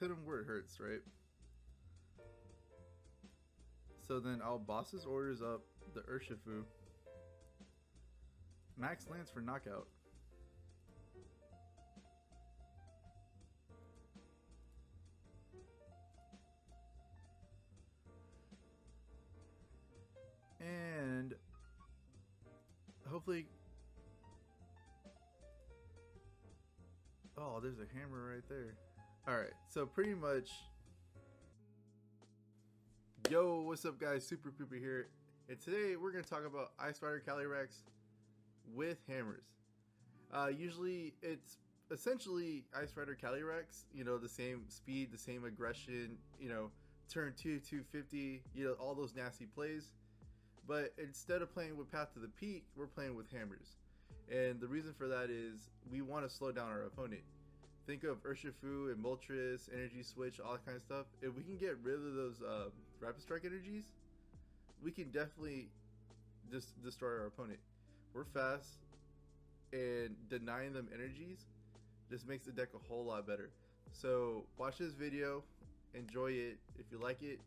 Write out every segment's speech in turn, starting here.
hit him where it hurts, right? So then I'll boss his orders up the Urshifu. Max lands for knockout. And hopefully, oh, there's a hammer right there. All right, so pretty much, yo, what's up guys, Super Pooper here, and today we're going to talk about Ice Rider Calyrex with hammers. Usually it's essentially Ice Rider Calyrex, you know, the same speed, the same aggression, you know, turn 2, 250, you know, all those nasty plays. But instead of playing with Path to the Peak, we're playing with hammers. And the reason for that is we want to slow down our opponent. Think of Urshifu and Moltres, Energy Switch, all that kind of stuff. If we can get rid of those Rapid Strike energies, we can definitely just destroy our opponent. We're fast, and denying them energies just makes the deck a whole lot better. So watch this video, enjoy it. If you like it,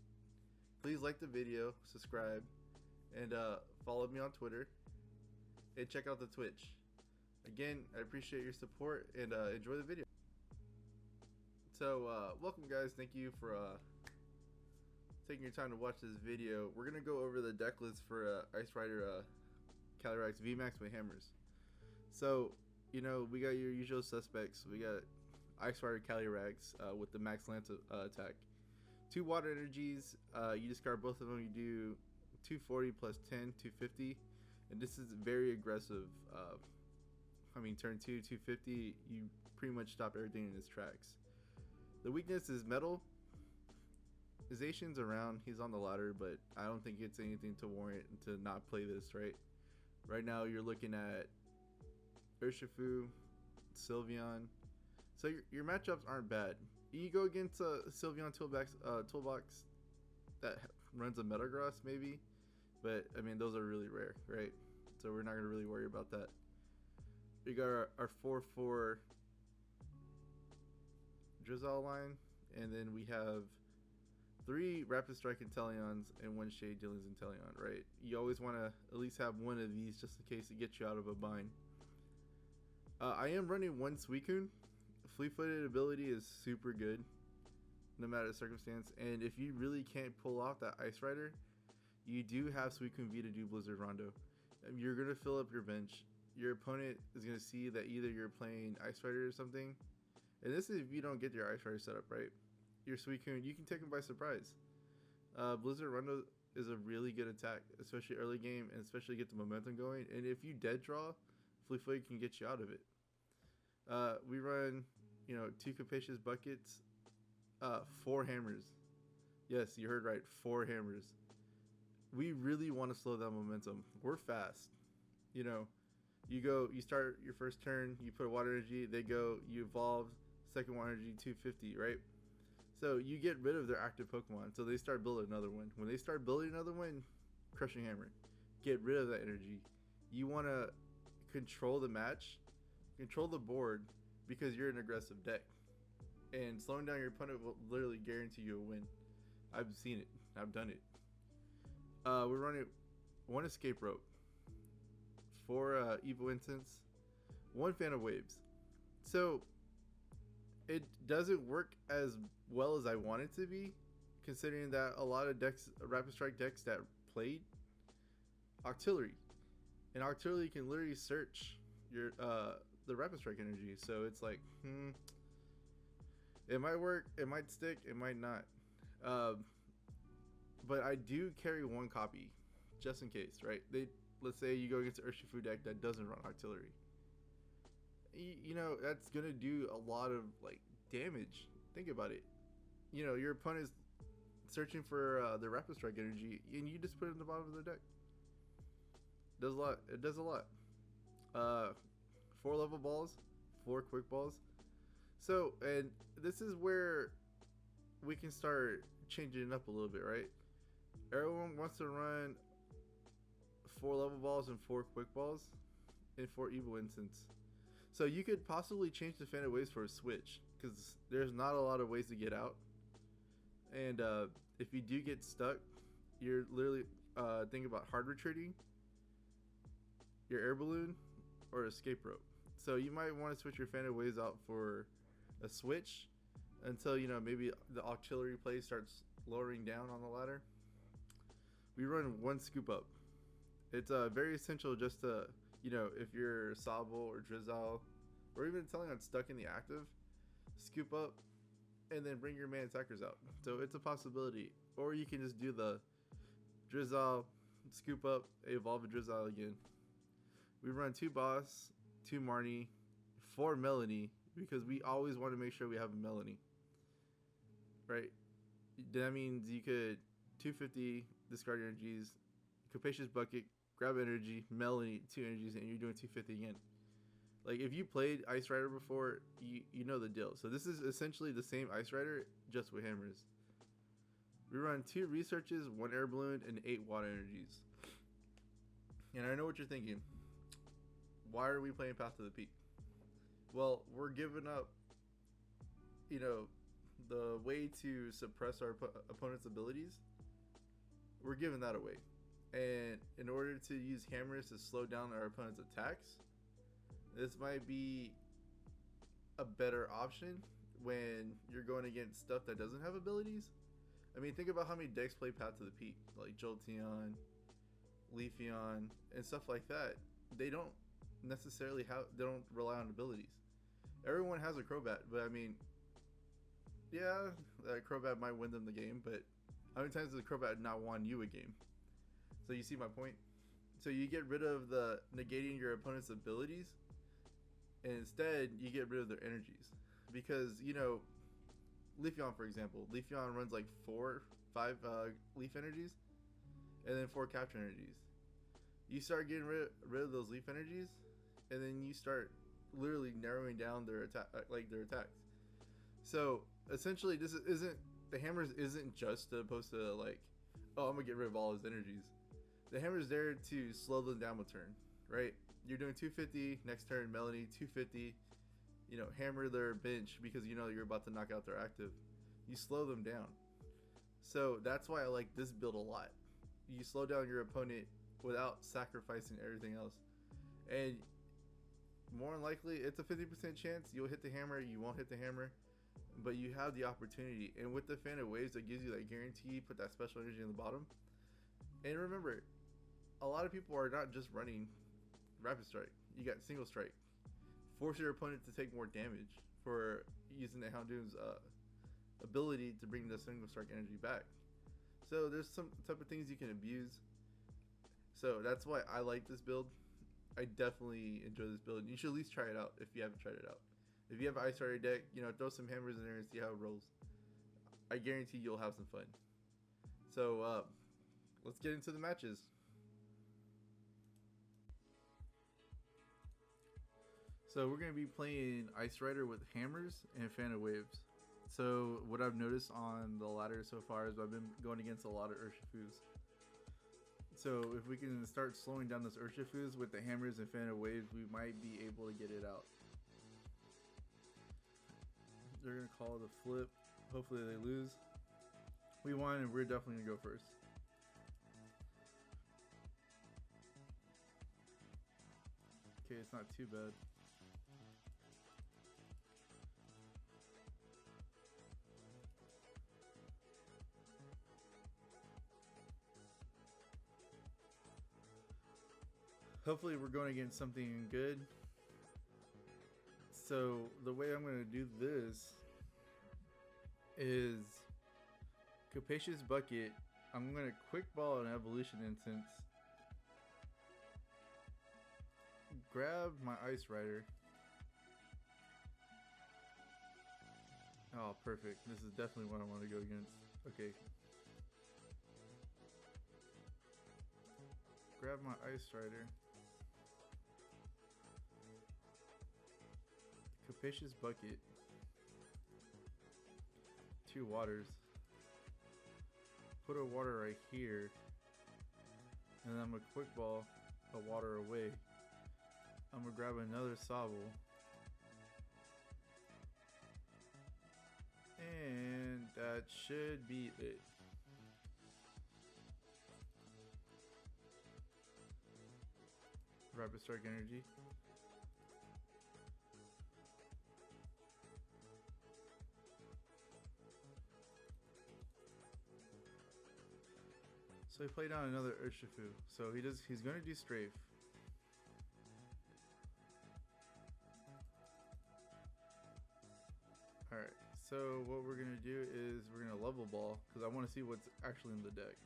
please like the video, subscribe, and follow me on Twitter, and check out the Twitch. Again, I appreciate your support, and enjoy the video. So welcome guys, thank you for taking your time to watch this video. We're gonna go over the deck list for Ice Rider Calyrex VMAX with hammers. So, you know, we got your usual suspects. We got Ice Rider Calyrex with the max lance attack. 2 water energies, you discard both of them, you do 240 plus 10, 250, and this is very aggressive. I mean, turn 2, 250, you pretty much stop everything in its tracks. The weakness is metal. Zacian's around, he's on the ladder, but I don't think it's anything to warrant to not play this, right? Right now you're looking at Urshifu, Sylveon, so your matchups aren't bad. You go against a Sylveon Toolbox that runs a Metagross maybe, but I mean those are really rare, right? So we're not going to really worry about that. We got our 4/4 Drizzile line, and then we have 3 Rapid Strike Inteleons and 1 Shade Dealings Inteleon, right? You always want to at least have one of these just in case it gets you out of a bind. I am running 1 Suicune. Fleet-footed ability is super good no matter the circumstance, and if you really can't pull off that Ice Rider, you do have Suicune V to do Blizzard Rondo. You're going to fill up your bench. Your opponent is going to see that either you're playing Ice Rider or something, and this is if you don't get your Ice Rider set up right. Your Suicune, you can take him by surprise. Blizzard Rondo is a really good attack, especially early game, and especially get the momentum going, and if you dead draw, Fleet can get you out of it. We run, you know, 2 Capacious Buckets, 4 hammers. Yes, you heard right, 4 hammers. We really want to slow down momentum. We're fast. You know, you start your first turn, you put a water energy, they go, you evolve, second water energy, 250, right? So you get rid of their active Pokemon, so they start building another one. When they start building another one, Crushing Hammer. Get rid of that energy. You want to control the match, control the board, because you're an aggressive deck. And slowing down your opponent will literally guarantee you a win. I've seen it. I've done it. We're running 1 Escape Rope, 4 Evolution Incense, 1 Fan of Waves. So it doesn't work as well as I want it to be, considering that a lot of decks, Rapid Strike decks that played Octillery, and Octillery can literally search your the Rapid Strike energy. So it's like, it might work, it might stick, it might not. But I do carry 1 copy just in case, right? Let's say you go against an Urshifu deck that doesn't run Octillery. You know, that's gonna do a lot of like damage. Think about it. You know, your opponent is searching for the Rapid Strike energy, and you just put it in the bottom of the deck. Does a lot. It does a lot. 4 level balls, 4 quick balls. So, and this is where we can start changing it up a little bit, right? Everyone wants to run 4 level balls and 4 quick balls and 4 Evo Incense. So you could possibly change the Fan of Waves for a switch. because there's not a lot of ways to get out. And if you do get stuck, you're literally thinking about hard retreating, your air balloon, or escape rope. So you might want to switch your Fan of Waves out for a switch until, you know, maybe the auxiliary play starts lowering down on the ladder. We run one scoop up. It's very essential just to, you know, if you're Sobble or Drizzile or even Inteleon stuck in the active, scoop up and then bring your main attackers out. So it's a possibility. Or you can just do the Drizzile, scoop up, evolve a Drizzile again. We run 2 Boss, 2 Marnie, 4 Melony, because we always want to make sure we have a Melony. Right? That means you could 250, discard your energies, Capacious Bucket, grab energy, Melony, 2 energies, and you're doing 250 again. Like, if you played Ice Rider before, you know the deal. So this is essentially the same Ice Rider, just with hammers. We run 2 researches, 1 air balloon, and 8 water energies. And I know what you're thinking. Why are we playing Path to the Peak? Well, we're giving up, you know, the way to suppress our opponent's abilities. We're giving that away. And in order to use hammers to slow down our opponent's attacks, this might be a better option when you're going against stuff that doesn't have abilities. I mean, think about how many decks play Path to the Peak, like Jolteon, Leafeon, and stuff like that. They don't necessarily they don't rely on abilities. Everyone has a Crobat, but I mean, yeah, that Crobat might win them the game, but how many times does a Crobat not won you a game? So you see my point? So you get rid of the negating your opponent's abilities, and instead you get rid of their energies. Because, you know, Leafeon, for example, Leafeon runs like 5 leaf energies, and then 4 capture energies. You start getting rid of those leaf energies, and then you start literally narrowing down their attacks. So essentially, this isn't the hammers isn't just supposed to like, oh, I'm gonna get rid of all his energies. The hammer's there to slow them down a turn, right? You're doing 250 next turn, Melony 250. You know, hammer their bench because you know you're about to knock out their active. You slow them down. So that's why I like this build a lot. You slow down your opponent without sacrificing everything else. And more than likely, it's a 50% chance you'll hit the hammer, you won't hit the hammer, but you have the opportunity. And with the Fan of Waves, that gives you that guarantee, put that special energy in the bottom. And remember, a lot of people are not just running Rapid Strike. You got Single Strike. Force your opponent to take more damage for using the Houndoom's ability to bring the Single Strike energy back. So there's some type of things you can abuse. So that's why I like this build. I definitely enjoy this build. You should at least try it out if you haven't tried it out. If you have an Ice Rider deck, you know, throw some hammers in there and see how it rolls. I guarantee you'll have some fun. So let's get into the matches. So we're going to be playing Ice Rider with hammers and Fan of Waves. So what I've noticed on the ladder so far is I've been going against a lot of Urshifus. So if we can start slowing down this Urshifus with the hammers and Fan of Waves, we might be able to get it out. They're going to call it a flip. Hopefully they lose. We won, and we're definitely going to go first. Okay, it's not too bad. Hopefully we're going against something good. So the way I'm going to do this is Capacious Bucket. I'm going to quick ball an Evolution Incense. Grab my Ice Rider. Oh, perfect. This is definitely what I want to go against. Okay. Grab my Ice Rider. Capacious Bucket. 2 waters. Put a water right here. And then I'm going to quick ball a water away. I'm going to grab another Sobble. And that should be it. Rapid Strike Energy. So he played down another Urshifu. So he's gonna do strafe. Alright, so what we're gonna do is we're gonna level ball because I want to see what's actually in the deck.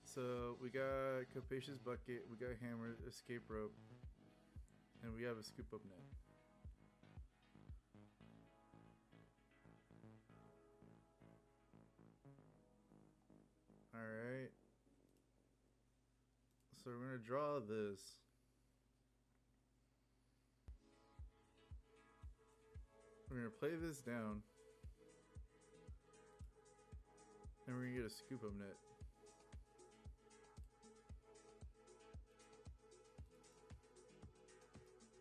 So we got Capacious Bucket, we got Hammer, Escape Rope, and we have a Scoop Up Net. Alright. So we're gonna draw this. We're gonna play this down. And we're gonna get a Scoop Up Net.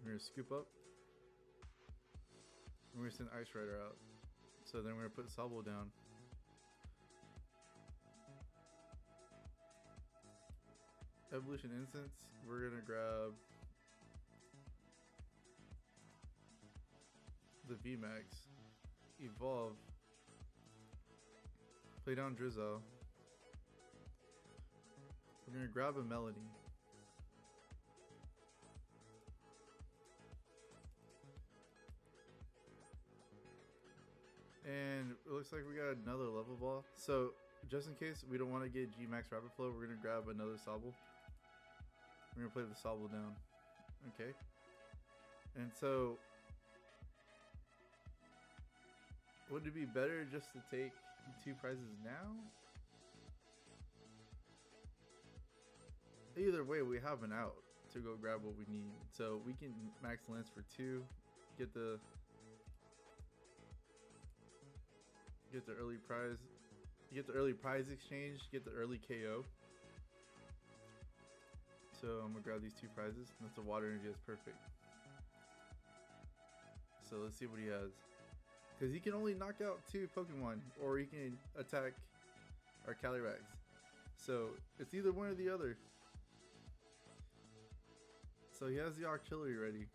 We're gonna scoop up. And we're gonna send Ice Rider out. So then we're gonna put Sobble down. Evolution Incense, we're gonna grab the VMAX, Evolve, play down Drizzile. We're gonna grab a Melony. And it looks like we got another level ball. So just in case we don't want to get G-Max Rapid Flow, we're gonna grab another Sobble. We're gonna play the Sobble down. Okay. And so would it be better just to take 2 prizes now? Either way, we have an out to go grab what we need. So we can max lance for 2, get the early prize, get the early prize exchange, get the early KO. So I'm gonna grab these 2 prizes. That's the water energy. That's perfect. So let's see what he has. Because he can only knock out 2 Pokemon, or he can attack our Calyrex. So it's either one or the other. So he has the artillery ready.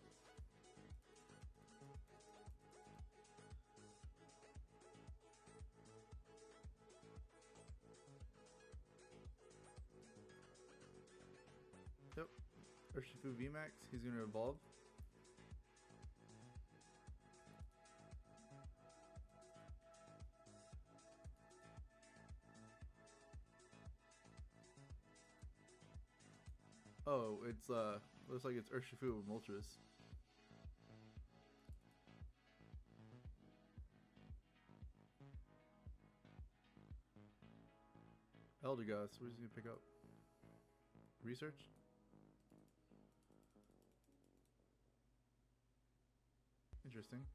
Yep. Urshifu VMAX, he's going to evolve. Oh, it's looks like it's Urshifu with Moltres. Eldegoss, what is he gonna pick up? Research? Interesting.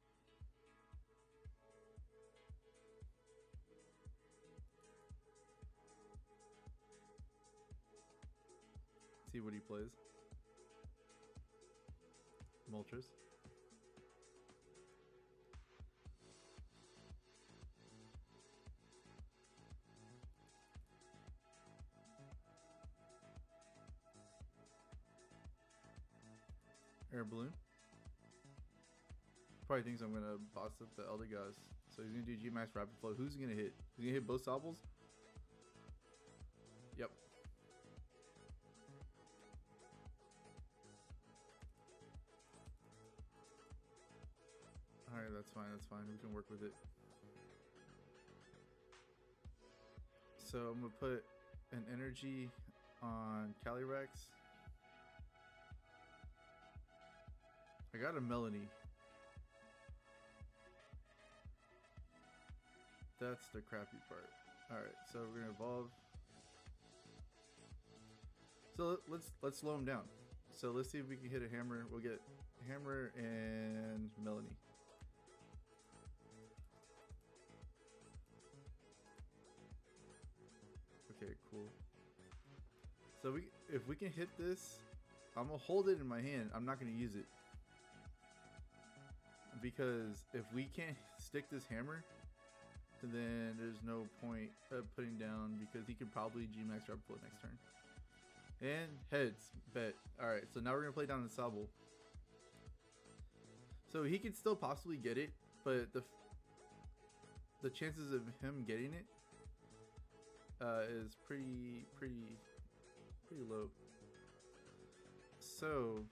See what he plays. Moltres. Air Balloon. Probably thinks I'm gonna boss up the Eldegoss. So he's gonna do G-Max Rapid Flow. Who's he gonna hit? He's gonna hit both Sobbles? Yep. Alright, that's fine, that's fine. We can work with it. So I'm gonna put an energy on Calyrex. I got a Melony. That's the crappy part. Alright, so we're gonna evolve. So let's slow him down. So let's see if we can hit a hammer. We'll get hammer and Melony. Okay, cool. So if we can hit this, I'm gonna hold it in my hand. I'm not gonna use it. because if we can't stick this hammer, then there's no point of putting down, because he could probably G-Max Rapid Flow next turn. And heads, bet. Alright, so now we're going to play down the Sobble. So he could still possibly get it, but the chances of him getting it is pretty low. So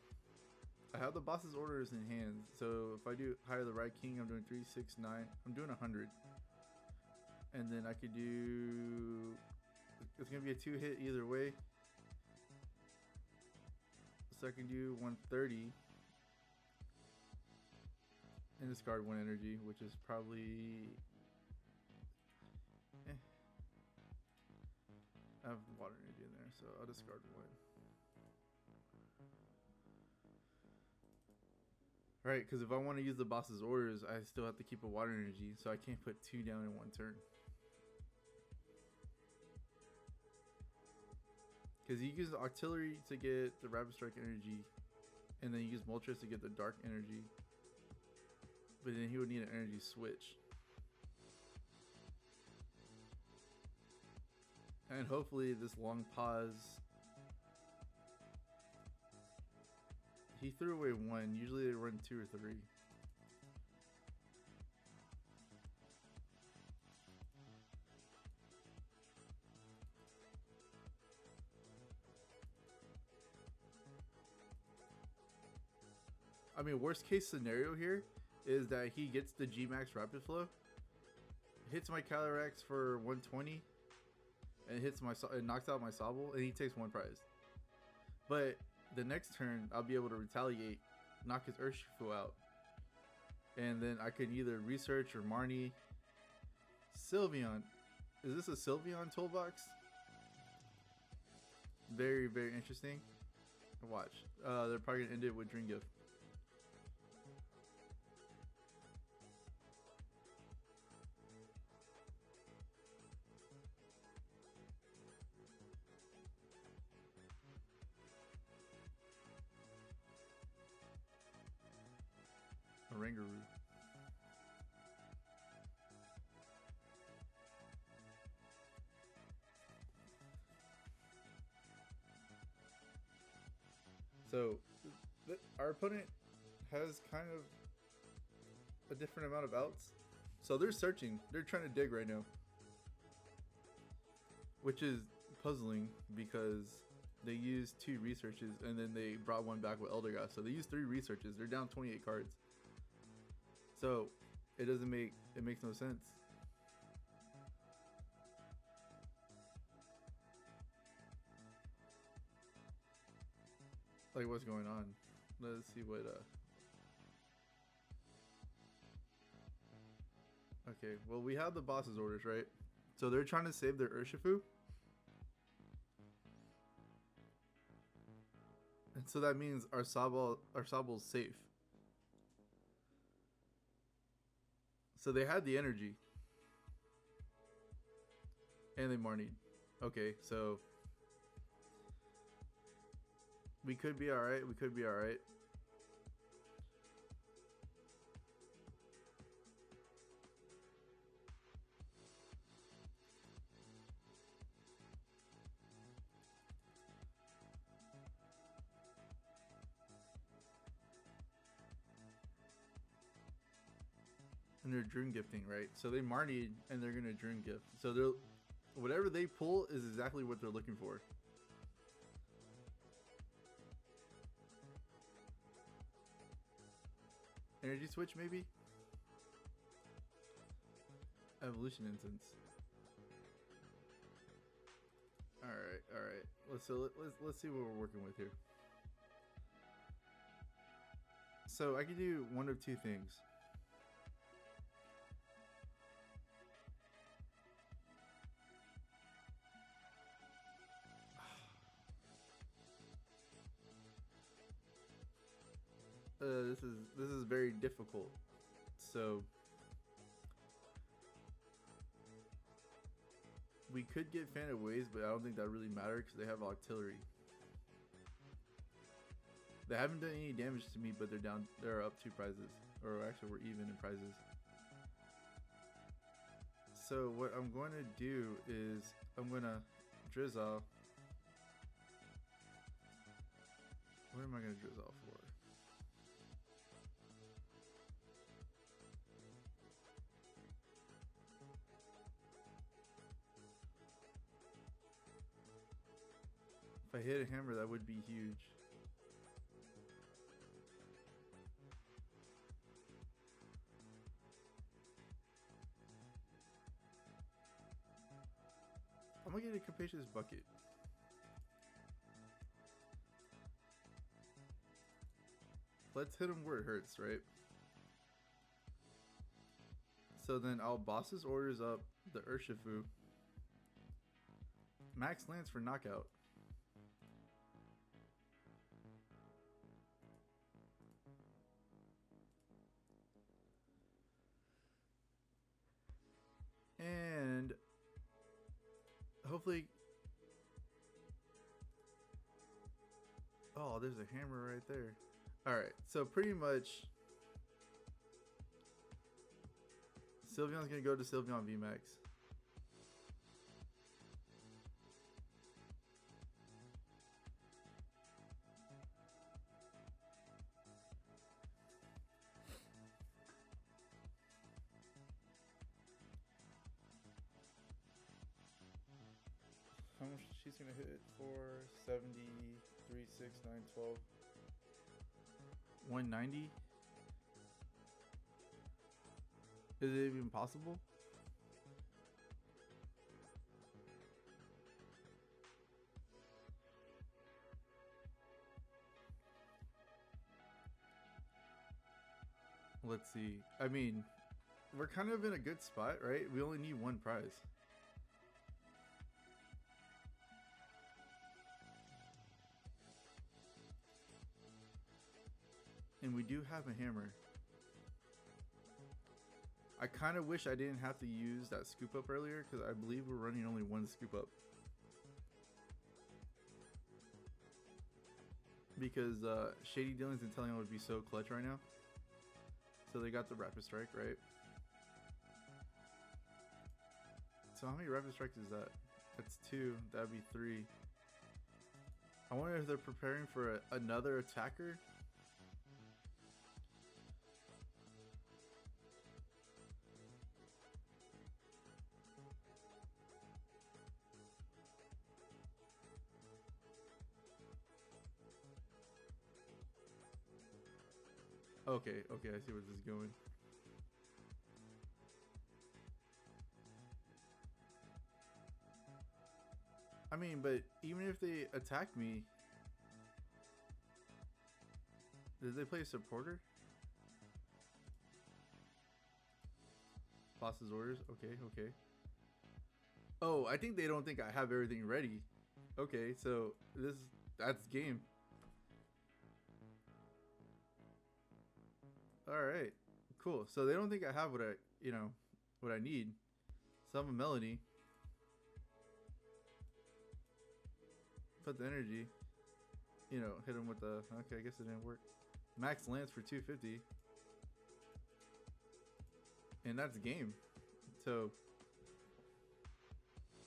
I have the boss's orders in hand. So if I do hire the right king, I'm doing 3, 6, 9. I'm doing 100. And then I could do, it's gonna be a 2-hit either way. So I can do 130 and discard 1 energy, which is probably I have water energy in there, so I'll discard 1. Right, because if I want to use the boss's orders, I still have to keep a water energy, so I can't put 2 down in 1 turn. Because you use artillery to get the rapid strike energy, and then you use Moltres to get the dark energy. But then he would need an energy switch. And hopefully this long pause. He threw away 1. Usually they run 2 or 3. I mean, worst case scenario here is that he gets the G-Max Rapid Flow, hits my Calyrex for 120, and knocks out my Sobble, and he takes 1 prize. But the next turn, I'll be able to retaliate, knock his Urshifu out, and then I can either research or Marnie. Sylveon. Is this a Sylveon Toolbox? Very, very interesting. Watch. They're probably going to end it with Dream Gift. Rangaroo. So our opponent has kind of a different amount of outs. So they're searching. They're trying to dig right now, which is puzzling because they used 2 researches and then they brought 1 back with Eldegoss. So they used 3 researches. They're down 28 cards. So it makes no sense. Like, what's going on? Let's see what okay, well, we have the boss's orders, right? So they're trying to save their Urshifu. And so that means our Sobble's safe. So they had the energy. And they Marnied. Okay, so we could be alright. We could be alright. And they're Dream Gifting, right? So they Marnied and they're gonna Dream Gift. So they're, whatever they pull is exactly what they're looking for. Energy switch, maybe? Evolution Incense. Alright. Let's see what we're working with here. So I can do one of 2 things. This is very difficult. So we could get Fan of Waves, but I don't think that really matters because they have artillery. They haven't done any damage to me, but they're up 2 prizes or actually we're even in prizes. So what I'm going to do is I'm going to Drizzile. What am I going to Drizzile for? If I hit a hammer, that would be huge. I'm gonna get a Capacious Bucket. Let's hit him where it hurts, right? So then I'll boss his orders up the Urshifu. Max Lance for knockout. And hopefully, oh, there's a hammer right there. All right, so pretty much Sylveon's gonna go to Sylveon VMAX. How much she's gonna hit? 4, 70, 3, 6, 9, 12. 190? Is it even possible? Let's see. I mean, we're kind of in a good spot, right? We only need one prize. And we do have a hammer. I kind of wish I didn't have to use that scoop up earlier, because I believe we're running only one scoop up. Because Shady Dealings and Inteleon would be so clutch right now. So they got the Rapid Strike, right? So how many Rapid Strikes is that? That's 2. That'd be 3. I wonder if they're preparing for another attacker. Okay, I see where this is going. I mean, but even if they attack me, did they play a supporter? Boss's orders? Okay. Oh, I think they don't think I have everything ready. Okay, so that's game. Alright, cool. So they don't think I have what I need. So I'm a Melony. Put the energy. Hit him with the... Okay, I guess it didn't work. Max Lance for 250. And that's game. So,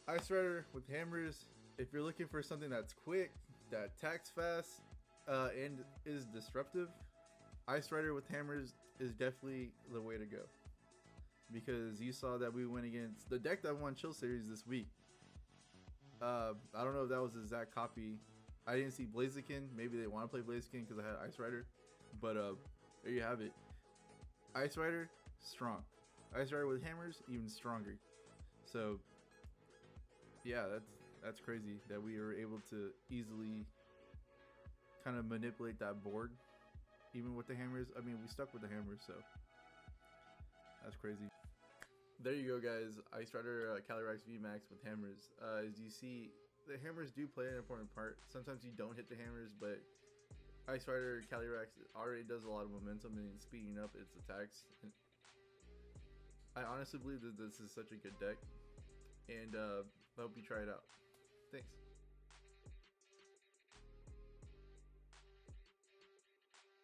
Ice Rider with hammers. If you're looking for something that's quick, that attacks fast, and is disruptive, Ice Rider with hammers is definitely the way to go. Because you saw that we went against the deck that won Chill Series this week. I don't know if that was the exact copy. I didn't see Blaziken. Maybe they want to play Blaziken because I had Ice Rider. But there you have it. Ice Rider, strong. Ice Rider with hammers, even stronger. So yeah, that's crazy that we were able to easily kind of manipulate that board. Even with the hammers. I mean, we stuck with the hammers, so that's crazy. There you go, guys. Ice Rider Calyrex VMAX with hammers. As you see, the hammers do play an important part. Sometimes you don't hit the hammers, but Ice Rider Calyrex already does a lot of momentum in speeding up its attacks. And I honestly believe that this is such a good deck, and I hope you try it out. Thanks.